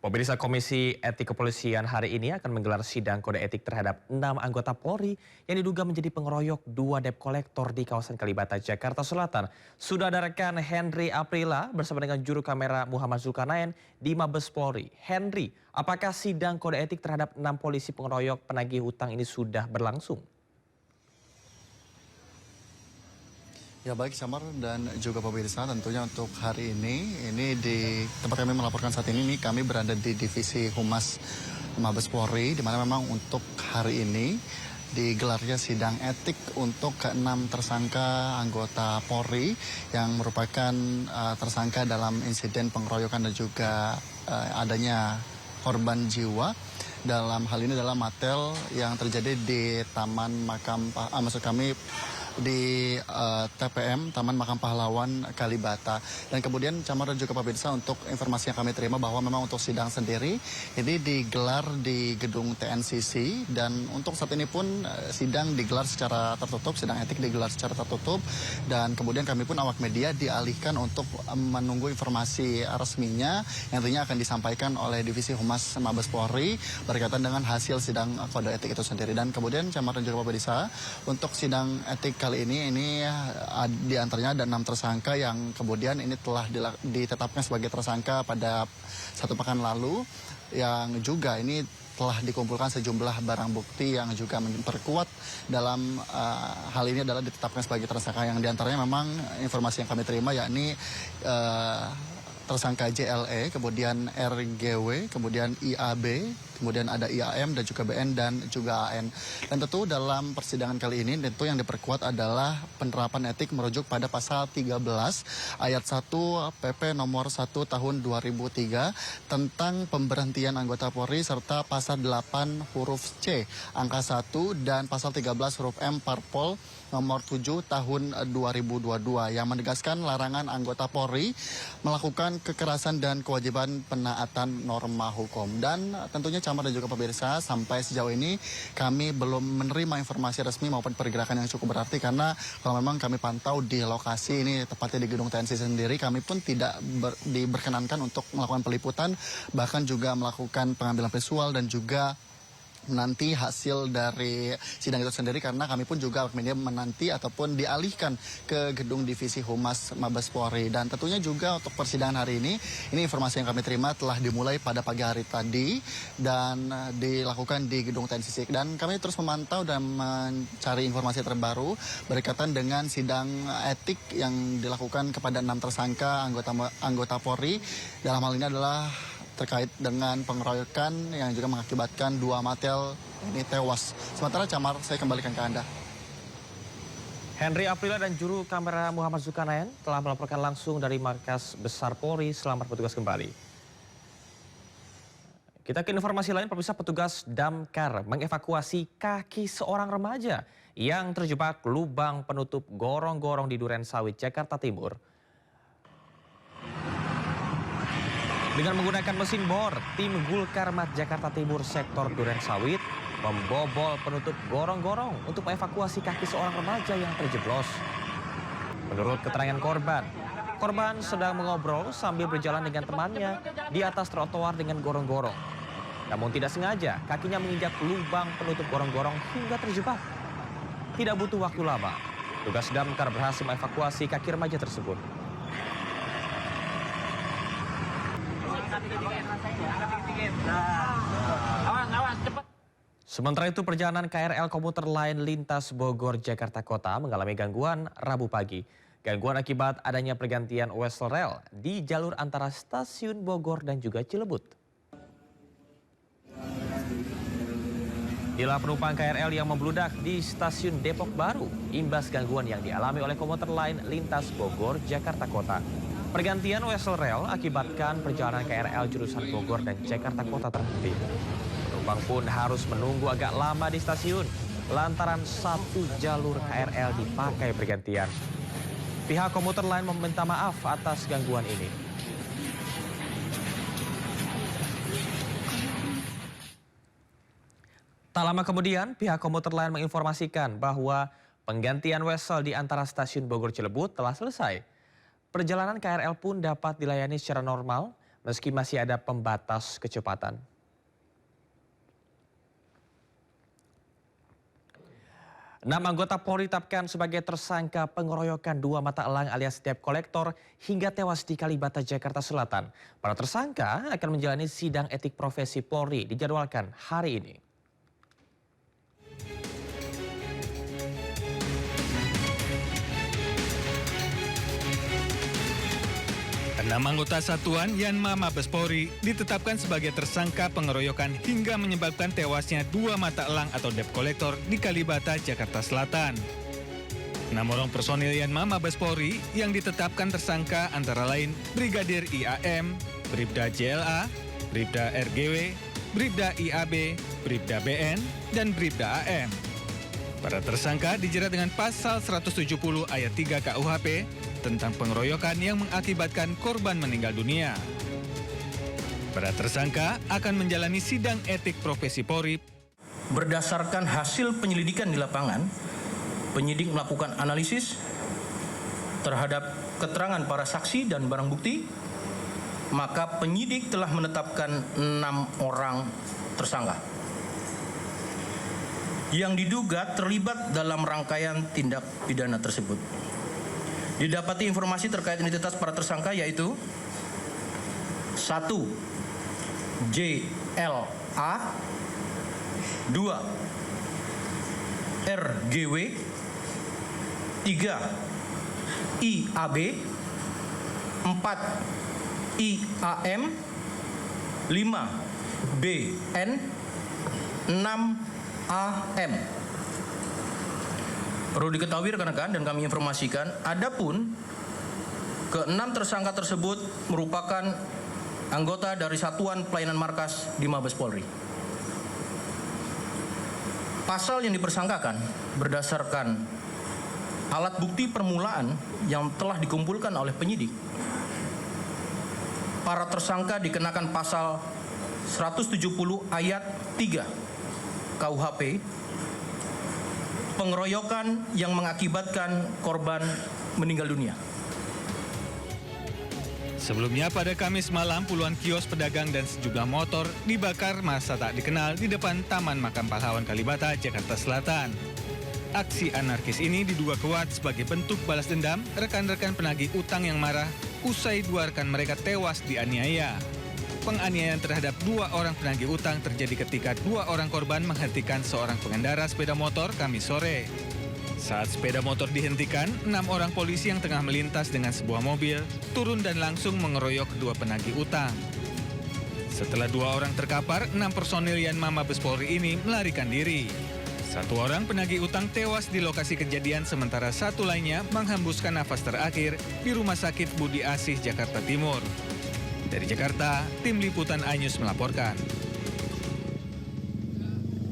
Pemirsa Komisi Etik Kepolisian hari ini akan menggelar sidang kode etik terhadap 6 anggota Polri yang diduga menjadi pengeroyok 2 debt kolektor di kawasan Kalibata, Jakarta Selatan. Sudah ada rekan Henry Aprila bersama dengan juru kamera Muhammad Zulkarnain di Mabes Polri. Henry, apakah sidang kode etik terhadap 6 polisi pengeroyok penagih hutang ini sudah berlangsung? Ya baik Samar dan juga pemirsa, tentunya untuk hari ini di tempat kami melaporkan saat ini kami berada di divisi Humas Mabes Polri, di mana memang untuk hari ini digelarnya sidang etik untuk ke-6 tersangka anggota Polri yang merupakan tersangka dalam insiden pengeroyokan dan juga adanya korban jiwa. Dalam hal ini adalah Matel yang terjadi di Taman Makam, maksud kami di TPM Taman Makam Pahlawan Kalibata. Dan kemudian Camar dan juga pemirsa, untuk informasi yang kami terima bahwa memang untuk sidang sendiri ini digelar di gedung TNCC, dan untuk saat ini pun sidang digelar secara tertutup, sidang etik digelar secara tertutup, dan kemudian kami pun awak media dialihkan untuk menunggu informasi resminya yang tentunya akan disampaikan oleh divisi Humas Mabes Polri berkaitan dengan hasil sidang kode etik itu sendiri. Dan kemudian Camar dan juga pemirsa, untuk sidang etik kali ini di antaranya ada 6 tersangka yang kemudian ini telah ditetapkan sebagai tersangka pada 1 pekan lalu, yang juga ini telah dikumpulkan sejumlah barang bukti yang juga memperkuat dalam hal ini adalah ditetapkan sebagai tersangka, yang diantaranya memang informasi yang kami terima yakni tersangka JLE, kemudian RGW, kemudian IAB, kemudian ada IAM dan juga BN dan juga AN. Dan tentu dalam persidangan kali ini tentu yang diperkuat adalah penerapan etik merujuk pada pasal 13 ayat 1 PP nomor 1 tahun 2003 tentang pemberhentian anggota Polri, serta pasal 8 huruf C angka 1 dan pasal 13 huruf M Parpol nomor 7 tahun 2022 yang menegaskan larangan anggota Polri melakukan kekerasan dan kewajiban penaatan norma hukum. Dan tentunya Camar dan juga pemirsa, sampai sejauh ini kami belum menerima informasi resmi maupun pergerakan yang cukup berarti, karena kalau memang kami pantau di lokasi ini, tepatnya di gedung TNC sendiri, kami pun tidak diperkenankan untuk melakukan peliputan, bahkan juga melakukan pengambilan visual dan juga menanti hasil dari sidang itu sendiri, karena kami pun juga awak media menanti ataupun dialihkan ke gedung divisi Humas Mabes Polri. Dan tentunya juga untuk persidangan hari ini informasi yang kami terima telah dimulai pada pagi hari tadi dan dilakukan di gedung TNCC. Dan kami terus memantau dan mencari informasi terbaru berkaitan dengan sidang etik yang dilakukan kepada 6 tersangka anggota Polri. Dalam hal ini adalah terkait dengan pengeroyokan yang juga mengakibatkan 2 Matel ini tewas. Sementara Camar, saya kembalikan ke Anda. Henry Aprila dan juru kamera Muhammad Zulkarnain telah melaporkan langsung dari Markas Besar Polri. Selamat bertugas kembali. Kita ke informasi lain, pemirsa. Petugas damkar mengevakuasi kaki seorang remaja yang terjebak lubang penutup gorong-gorong di Duren Sawit, Jakarta Timur. Dengan menggunakan mesin bor, tim Gulkarmat Jakarta Timur sektor Duren Sawit membobol penutup gorong-gorong untuk mengevakuasi kaki seorang remaja yang terjeblos. Menurut keterangan korban sedang mengobrol sambil berjalan dengan temannya di atas trotoar dengan gorong-gorong. Namun tidak sengaja, kakinya menginjak lubang penutup gorong-gorong hingga terjebak. Tidak butuh waktu lama, tugas damkar berhasil mengevakuasi kaki remaja tersebut. Sementara itu, perjalanan KRL komuter lain lintas Bogor Jakarta Kota mengalami gangguan Rabu pagi. Gangguan akibat adanya pergantian wesel rel di jalur antara stasiun Bogor dan juga Cilebut. Inilah penumpang KRL yang membludak di stasiun Depok Baru imbas gangguan yang dialami oleh komuter lain lintas Bogor Jakarta Kota. Pergantian wesel rel akibatkan perjalanan KRL jurusan Bogor dan Jakarta Kota terhenti. Penumpang pun harus menunggu agak lama di stasiun lantaran satu jalur KRL dipakai bergantian. Pihak komuter lain meminta maaf atas gangguan ini. Tak lama kemudian, pihak komuter lain menginformasikan bahwa penggantian wesel di antara stasiun Bogor Cilebut telah selesai. Perjalanan KRL pun dapat dilayani secara normal meski masih ada pembatas kecepatan. 6 anggota Polri ditetapkan sebagai tersangka pengeroyokan 2 mata elang alias debt collector hingga tewas di Kalibata, Jakarta Selatan. Para tersangka akan menjalani sidang etik profesi Polri dijadwalkan hari ini. Enam anggota satuan Yanma Mabes Polri ditetapkan sebagai tersangka pengeroyokan hingga menyebabkan tewasnya 2 mata elang atau debt collector di Kalibata, Jakarta Selatan. 6 orang personil Yanma Mabes Polri yang ditetapkan tersangka antara lain Brigadir IAM, Bribda JLA, Bribda RGW, Bribda IAB, Bribda BN, dan Bribda AM. Para tersangka dijerat dengan pasal 170 ayat 3 KUHP tentang pengeroyokan yang mengakibatkan korban meninggal dunia. Para tersangka akan menjalani sidang etik profesi Polri. Berdasarkan hasil penyelidikan di lapangan, penyidik melakukan analisis terhadap keterangan para saksi dan barang bukti, maka penyidik telah menetapkan 6 orang tersangka yang diduga terlibat dalam rangkaian tindak pidana tersebut. Didapati informasi terkait identitas para tersangka yaitu 1. JLA, 2. RGW, 3. IAB, 4. IAM, 5. BN, 6. AM. Perlu diketahui rekan-rekan dan kami informasikan, adapun ke-6 tersangka tersebut merupakan anggota dari Satuan Pelayanan Markas di Mabes Polri. Pasal yang dipersangkakan berdasarkan alat bukti permulaan yang telah dikumpulkan oleh penyidik. Para tersangka dikenakan pasal 170 ayat 3 KUHP, pengeroyokan yang mengakibatkan korban meninggal dunia. Sebelumnya pada Kamis malam puluhan kios pedagang dan sejumlah motor dibakar massa tak dikenal di depan Taman Makam Pahlawan Kalibata, Jakarta Selatan. Aksi anarkis ini diduga kuat sebagai bentuk balas dendam rekan-rekan penagih utang yang marah usai 2 rekan mereka tewas dianiaya. Penganiayaan terhadap 2 orang penagih utang terjadi ketika 2 orang korban menghentikan seorang pengendara sepeda motor Kamis sore. Saat sepeda motor dihentikan, 6 orang polisi yang tengah melintas dengan sebuah mobil turun dan langsung mengeroyok kedua penagih utang. Setelah 2 orang terkapar, 6 personil Yanma Mabes Polri ini melarikan diri. 1 orang penagih utang tewas di lokasi kejadian, sementara 1 lainnya menghembuskan nafas terakhir di Rumah Sakit Budi Asih, Jakarta Timur. Dari Jakarta, tim liputan iNews melaporkan.